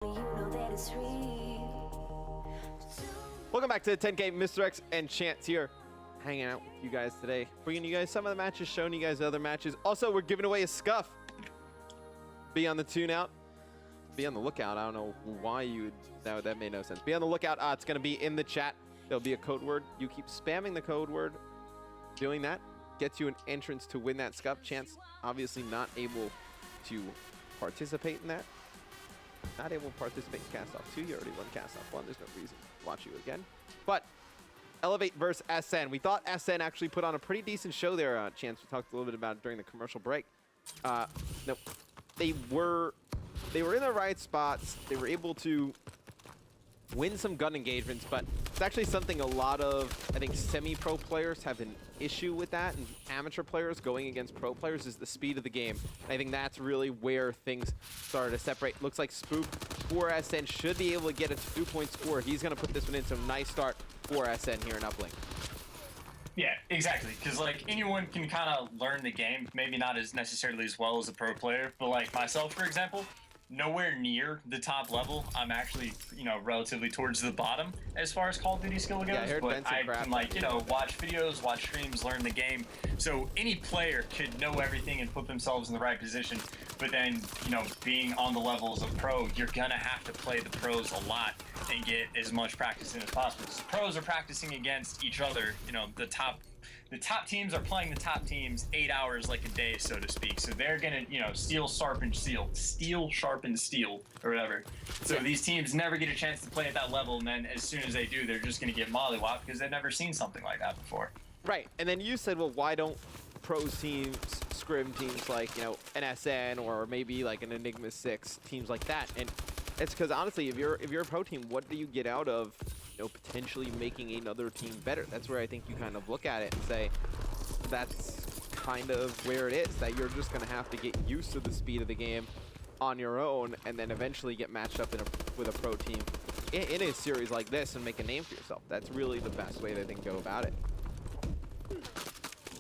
Welcome back to the 10K. Mr. X and Chance here, hanging out with you guys today, bringing you guys some of the matches, showing you guys other matches. Also, we're giving away a scuff. Be on the tune out. Be on the lookout. I don't know why you would, that made no sense. Be on the lookout. It's going to be in the chat. There'll be a code word. You keep spamming the code word. Doing that gets you an entrance to win that scuff. Chance obviously not able to participate in that. Not able to participate in Cast Off 2. You already won Cast Off 1. There's no reason to watch you again. But eLevate versus SN. We thought SN actually put on a pretty decent show there, Chance. We talked a little bit about it during the commercial break. No, they were in the right spots. They were able to win some gun engagements, but it's actually something a lot of, I think, semi-pro players have an issue with that, and amateur players going against pro players is the speed of the game. And I think that's really where things started to separate. Looks like Spook for SN should be able to get a 2-point score. He's going to put this one in, so nice start for SN here in Uplink. Yeah, exactly. Because like anyone can kind of learn the game, maybe not as necessarily as well as a pro player, but like myself, for example, nowhere near the top level. I'm actually, relatively towards the bottom as far as Call of Duty skill goes. Yeah, I heard but I can, like, watch videos, watch streams, learn the game. So any player could know everything and put themselves in the right position. But then, being on the levels of pro, you're gonna have to play the pros a lot and get as much practice in as possible. Because the pros are practicing against each other. The top teams are playing the top teams 8 hours like a day, so to speak. So they're gonna, steel sharpen steel, or whatever. So these teams never get a chance to play at that level, and then as soon as they do, they're just gonna get mollywopped because they've never seen something like that before. Right, and then you said, well, why don't pros teams, scrim teams like, an SN or maybe like an Enigma 6, teams like that? And it's because honestly, if you're a pro team, what do you get out of potentially making another team better? That's where I think you kind of look at it and say, that's kind of where it is, that you're just going to have to get used to the speed of the game on your own and then eventually get matched up with a pro team in a series like this and make a name for yourself. That's really the best way to think go about it.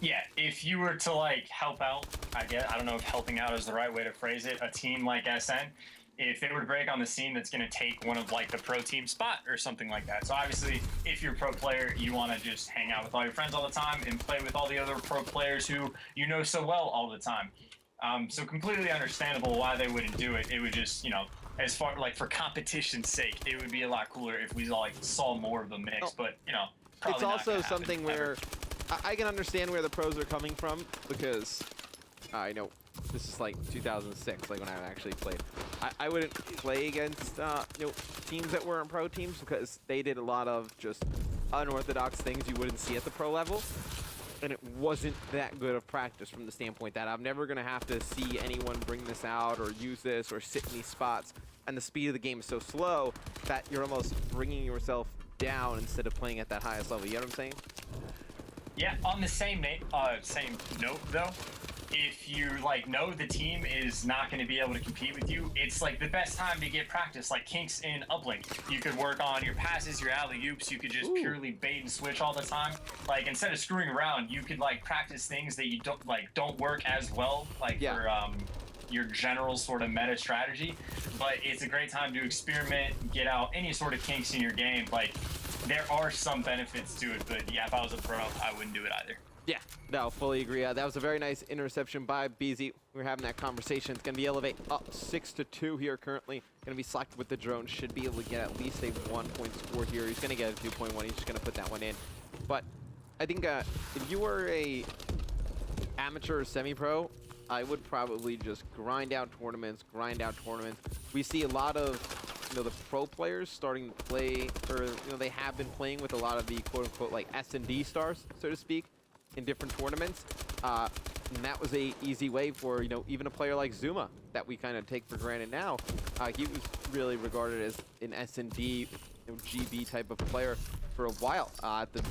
Yeah, if you were to like help out, I don't know if helping out is the right way to phrase it, a team like SN, if they were to break on the scene, that's going to take one of like the pro team spot or something like that. So obviously, if you're a pro player, you want to just hang out with all your friends all the time and play with all the other pro players who you know so well all the time. So completely understandable why they wouldn't do it. It would just, as far like for competition's sake, it would be a lot cooler if we like saw more of the mix. But it's also something where I can understand where the pros are coming from, because I know this is like 2006, like when I actually played. I wouldn't play against teams that weren't pro teams because they did a lot of just unorthodox things you wouldn't see at the pro level, and it wasn't that good of practice from the standpoint that I'm never gonna have to see anyone bring this out or use this or sit in these spots, and the speed of the game is so slow that you're almost bringing yourself down instead of playing at that highest level. You know what I'm saying? Yeah, on the same note though, if you know the team is not going to be able to compete with you, it's like the best time to get practice, like kinks in uplink. You could work on your passes, your alley-oops. You could just purely bait and switch all the time. Like instead of screwing around, you could practice things that you don't work as well, for your general sort of meta strategy. But it's a great time to experiment, get out any sort of kinks in your game. There are some benefits to it, but yeah, if I was a pro, I wouldn't do it either. Yeah, no, fully agree. That was a very nice interception by BZ. We're having that conversation. It's going to be eLevate up 6-2 here currently. Going to be selected with the drone. Should be able to get at least a 1-point score here. He's going to get a 2.1. He's just going to put that one in. But I think if you were a amateur or semi-pro, I would probably just grind out tournaments. We see a lot of the pro players starting to play, or they have been playing with a lot of the quote-unquote like S&D stars, so to speak, in different tournaments, and that was a easy way for even a player like Zuma that we kind of take for granted now. He was really regarded as an S&D, GB type of player for a while at the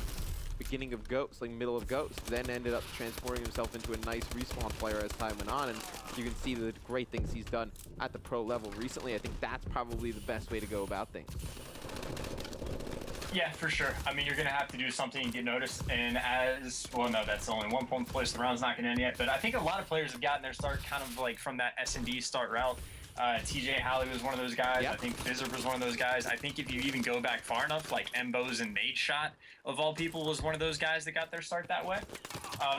beginning of Ghost, middle of Ghost, then ended up transforming himself into a nice respawn player as time went on, and you can see the great things he's done at the pro level recently. I think that's probably the best way to go about things. Yeah, for sure. I mean, you're going to have to do something and get noticed. And that's only 1 point place. The round's not going to end yet. But I think a lot of players have gotten their start kind of from that S&D start route. TJ Halley was one of those guys. Yep. I think Fizzer was one of those guys. I think if you even go back far enough, like Mbos and Nate Shot, of all people, was one of those guys that got their start that way.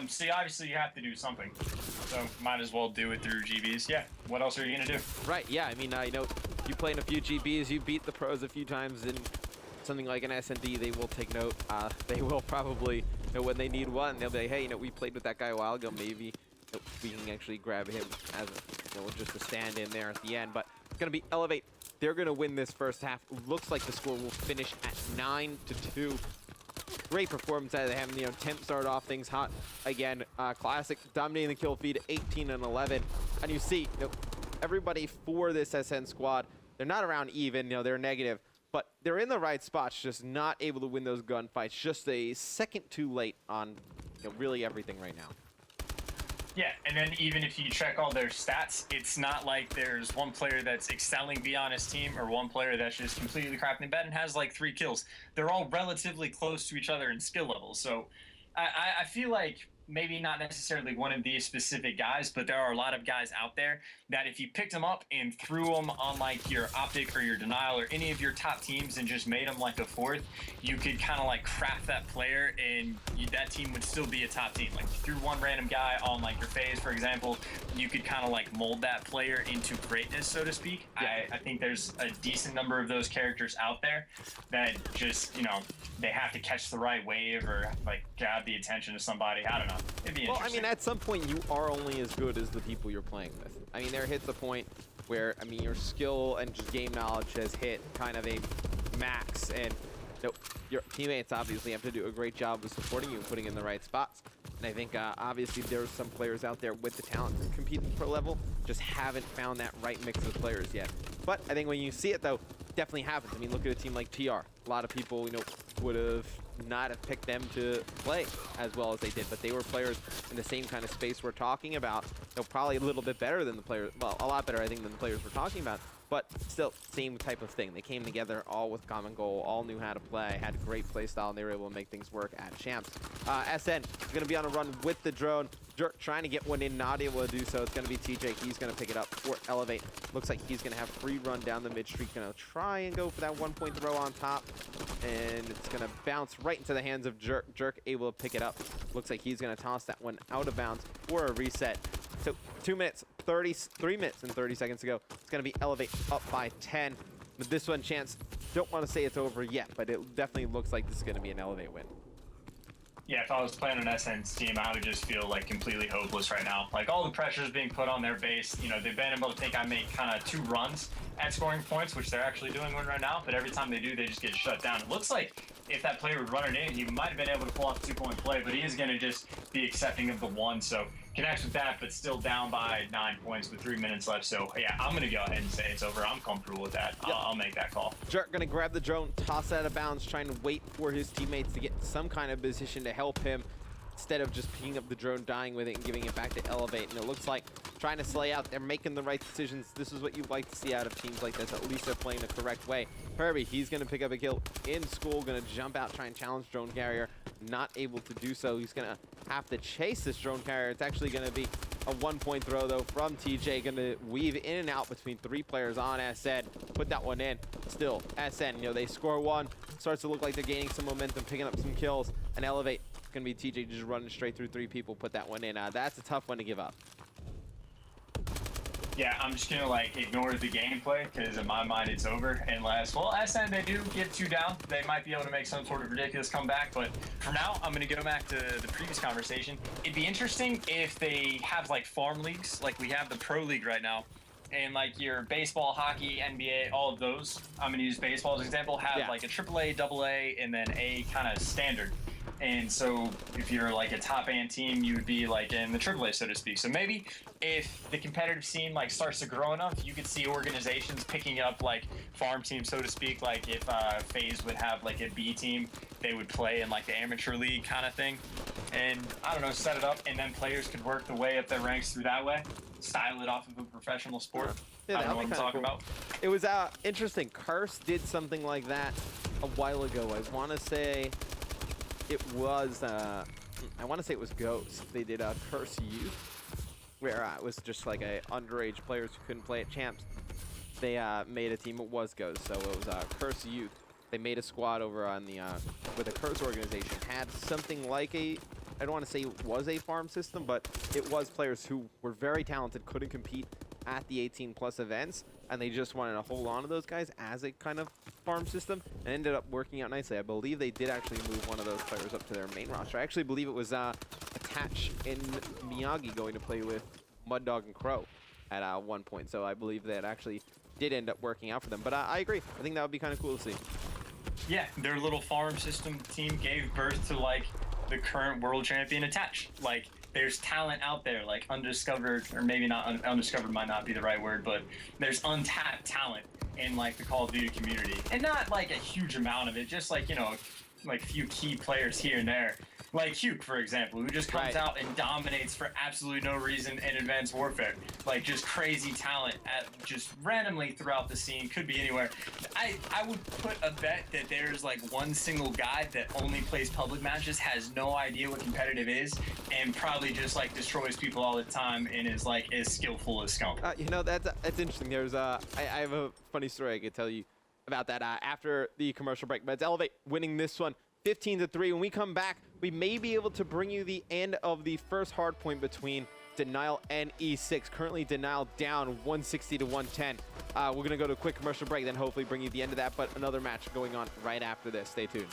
So obviously you have to do something. So might as well do it through GBs. Yeah, what else are you going to do? Right, yeah, I mean, you know, you play in a few GBs, you beat the pros a few times in something like an SND, they will take note. They will probably, you know, when they need one, they'll be like, hey, you know, we played with that guy a while ago, maybe we can actually grab him as a, you know, just a stand-in there at the end. But it's going to be eLevate. They're going to win this first half. Looks like the score will finish at 9-2. Great performance out of them. You know, Temp started off things hot again. Classic dominating the kill feed, 18 and 11. And you see, you know, everybody for this SN squad, they're not around even. You know, they're negative, but they're in the right spots, just not able to win those gunfights. Just a second too late on, you know, really everything right now. Yeah, and then even if you check all their stats, it's not like there's one player that's excelling beyond his team or one player that's just completely crapping the bed and has like 3 kills. They're all relatively close to each other in skill levels. So I feel like maybe not necessarily one of these specific guys, but there are a lot of guys out there that if you picked them up and threw them on like your Optic or your Denial or any of your top teams and just made them like a 4th, you could kind of like craft that player and that team would still be a top team. Like if you threw one random guy on like your FaZe, for example, you could kind of like mold that player into greatness, so to speak. Yeah. I think there's a decent number of those characters out there that just, you know, they have to catch the right wave or like grab the attention of somebody. I don't know. It'd be interesting. Well, I mean, at some point, you are only as good as the people you're playing with. I mean, there hits a point where, I mean, your skill and just game knowledge has hit kind of a max, and you know, your teammates obviously have to do a great job of supporting you and putting in the right spots. And I think, obviously, there's some players out there with the talent to compete at the pro level, just haven't found that right mix of players yet. But I think when you see it, though, definitely happens. I mean, look at a team like TR. A lot of people, you know, would have not have picked them to play as well as they did, but they were players in the same kind of space we're talking about. You know, probably a little bit better than the players, well, a lot better, I think, than the players we're talking about, but still, same type of thing. They came together all with common goal, all knew how to play, had a great play style, and they were able to make things work at Champs. SN is going to be on a run with the drone. Jerk trying to get one in, not able to do so. It's going to be TJ. He's going to pick it up for eLevate. Looks like he's going to have free run down the mid streak. Going to try and go for that 1-point throw on top. And it's going to bounce right into the hands of Jerk. Jerk able to pick it up. Looks like he's going to toss that one out of bounds for a reset. So 3 minutes and 30 seconds to go. It's going to be eLevate up by 10. With this one, Chance, don't want to say it's over yet, but it definitely looks like this is going to be an eLevate win. Yeah, if I was playing on SN's team, I would just feel like completely hopeless right now. Like all the pressure is being put on their base. You know, they've been able to think I make kind of 2 runs at scoring points, which they're actually doing one right now. But every time they do, they just get shut down. It looks like if that player would run it in, he might have been able to pull off a 2-point play, but he is going to just be accepting of the 1. So connects with that, but still down by 9 points with 3 minutes left. So yeah, I'm going to go ahead and say it's over. I'm comfortable with that. Yep. I'll make that call. Jerk going to grab the drone, toss it out of bounds, trying to wait for his teammates to get some kind of position to help him, instead of just picking up the drone, dying with it, and giving it back to eLevate. And it looks like trying to slay out, they're making the right decisions. This is what you like to see out of teams like this. At least they're playing the correct way. Herbie, he's going to pick up a kill in school, going to jump out, try and challenge drone carrier. Not able to do so. He's going to have to chase this drone carrier. It's actually going to be a 1-point throw, though, from TJ. Going to weave in and out between 3 players on SN. Put that one in. Still, SN, you know, they score 1. Starts to look like they're gaining some momentum, picking up some kills. And eLevate. It's going to be TJ just running straight through 3 people. Put that one in. That's a tough one to give up. Yeah, I'm just going to, like, ignore the gameplay because in my mind it's over. Unless, well, SN, they do get 2 down. They might be able to make some sort of ridiculous comeback. But for now, I'm going to go back to the previous conversation. It'd be interesting if they have, like, farm leagues. Like, we have the Pro League right now. And, like, your baseball, hockey, NBA, all of those, I'm going to use baseball as an example, have, like, a AAA, AA, and then A kind of standard. And so if you're like a top AND team, you would be like in the AAA, so to speak. So maybe if the competitive scene like starts to grow enough, you could see organizations picking up like farm teams, so to speak. Like if FaZe would have like a B team, they would play in like the amateur league kind of thing. And I don't know, set it up, and then players could work the way up their ranks through that way. Style it off of a professional sport. Yeah, I don't know what I'm talking about. It was interesting. Curse did something like that a while ago. I want to say it was Ghost. They did a Curse Youth, where it was just like underage players who couldn't play at Champs. they made a team. It was Ghost, so it was Curse Youth. They made a squad over on the with a Curse organization. Had something like a, I don't want to say it was a farm system, but it was players who were very talented, couldn't compete at the 18+ events, and they just wanted to hold on to those guys as a kind of farm system, and ended up working out nicely. I believe they did actually move one of those players up to their main roster. I actually believe it was Attach in Miyagi going to play with Mud Dog and Crow at one point, so I believe that actually did end up working out for them. But I agree. I think that would be kind of cool to see. Yeah, their little farm system team gave birth to like the current world champion Attach. Like, there's talent out there, like undiscovered, or maybe not undiscovered might not be the right word, but there's untapped talent in like the Call of Duty community, and not like a huge amount of it, just like, you know, like few key players here and there. Like Hugh, for example, who just comes out and dominates for absolutely no reason in Advanced Warfare. Like, just crazy talent at just randomly throughout the scene, could be anywhere. I would put a bet that there's like one single guy that only plays public matches, has no idea what competitive is, and probably just like destroys people all the time and is like as skillful as Skunk. You know, that's interesting. There's I have a funny story I could tell you about that after the commercial break, but it's eLevate winning this one 15-3. When we come back, we may be able to bring you the end of the first hard point between Denial and E6. Currently, Denial down 160 to 110. We're going to go to a quick commercial break, then hopefully bring you the end of that, but another match going on right after this. Stay tuned.